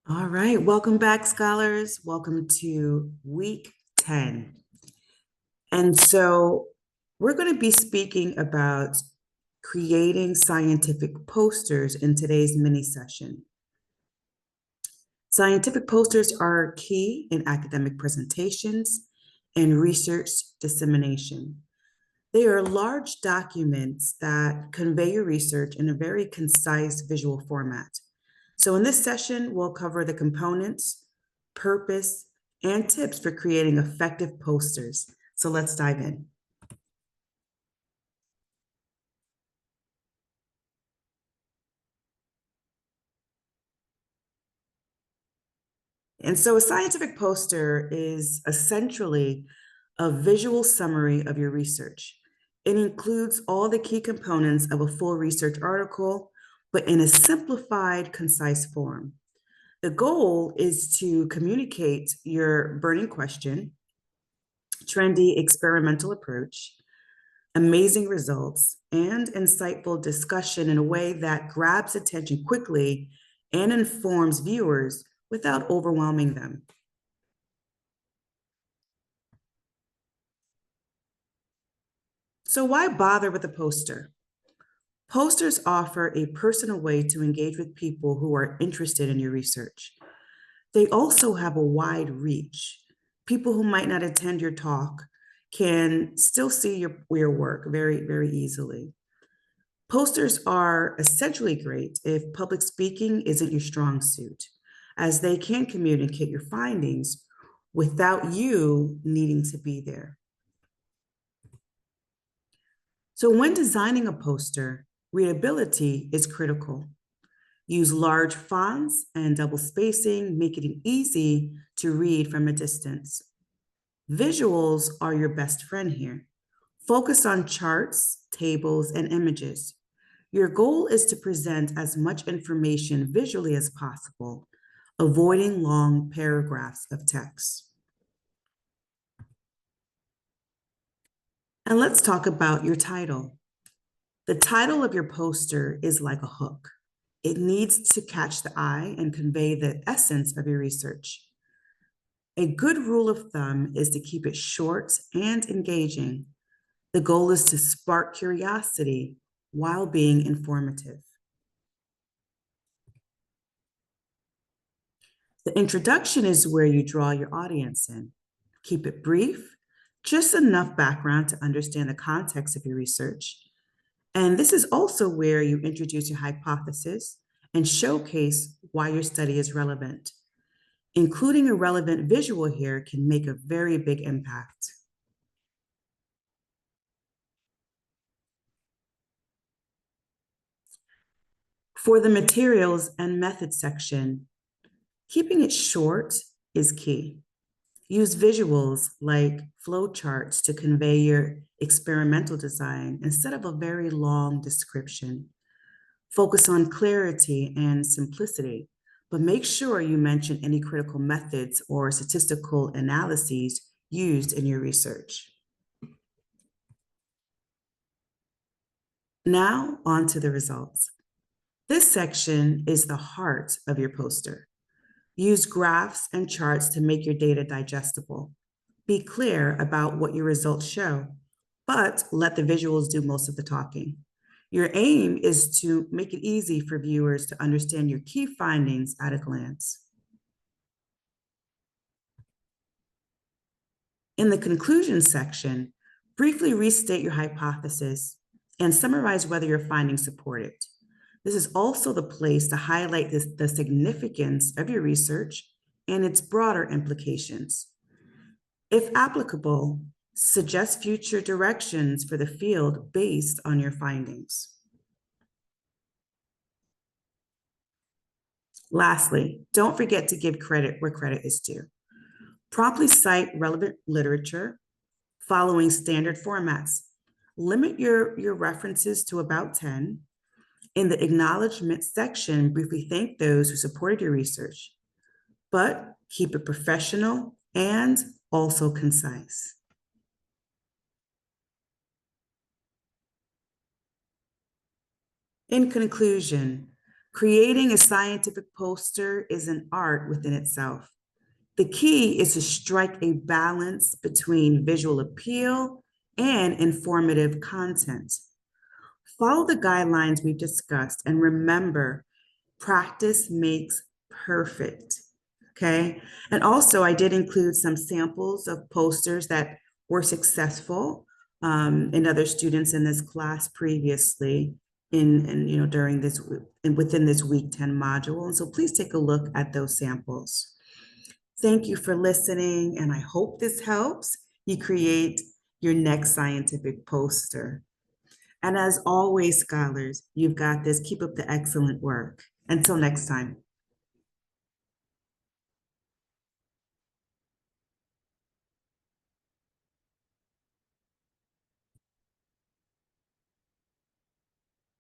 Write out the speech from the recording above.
All right, welcome back, scholars. Welcome to week 10. And so we're going to be speaking about creating scientific posters in today's mini session. Scientific posters are key in academic presentations and research dissemination. They are large documents that convey your research in a very concise visual format. So in this session, we'll cover the components, purpose, and tips for creating effective posters. So let's dive in. And so a scientific poster is essentially a visual summary of your research. It includes all the key components of a full research article, but in a simplified, concise form. The goal is to communicate your burning question, trendy experimental approach, amazing results, and insightful discussion in a way that grabs attention quickly and informs viewers without overwhelming them. So why bother with a poster? Posters offer a personal way to engage with people who are interested in your research. They also have a wide reach. People who might not attend your talk can still see your work very, very easily. Posters are essentially great if public speaking isn't your strong suit, as they can communicate your findings without you needing to be there. So when designing a poster, readability is critical. Use large fonts and double spacing, making it easy to read from a distance. Visuals are your best friend here. Focus on charts, tables, and images. Your goal is to present as much information visually as possible, avoiding long paragraphs of text. And let's talk about your title. The title of your poster is like a hook. It needs to catch the eye and convey the essence of your research. A good rule of thumb is to keep it short and engaging. The goal is to spark curiosity while being informative. The introduction is where you draw your audience in. Keep it brief, just enough background to understand the context of your research. And this is also where you introduce your hypothesis and showcase why your study is relevant. Including a relevant visual here can make a very big impact. For the materials and methods section, keeping it short is key. Use visuals like flowcharts to convey your experimental design instead of a very long description. Focus on clarity and simplicity, but make sure you mention any critical methods or statistical analyses used in your research. Now, on to the results. This section is the heart of your poster. Use graphs and charts to make your data digestible. Be clear about what your results show, but let the visuals do most of the talking. Your aim is to make it easy for viewers to understand your key findings at a glance. In the conclusion section, briefly restate your hypothesis and summarize whether your findings support it. This is also the place to highlight the significance of your research and its broader implications. If applicable, suggest future directions for the field based on your findings. Lastly, don't forget to give credit where credit is due. Promptly cite relevant literature following standard formats. Limit your references to about 10. In the acknowledgement section, briefly thank those who supported your research, but keep it professional and also concise. In conclusion, Creating a scientific poster is an art within itself. The key is to strike a balance between visual appeal and informative content. Follow the guidelines we've discussed and remember, practice makes perfect. Okay. And also, I did include some samples of posters that were successful in other students in this class previously during this and within this week 10 module. And so please take a look at those samples. Thank you for listening, and I hope this helps you create your next scientific poster. And as always, scholars, you've got this. Keep up the excellent work. Until next time.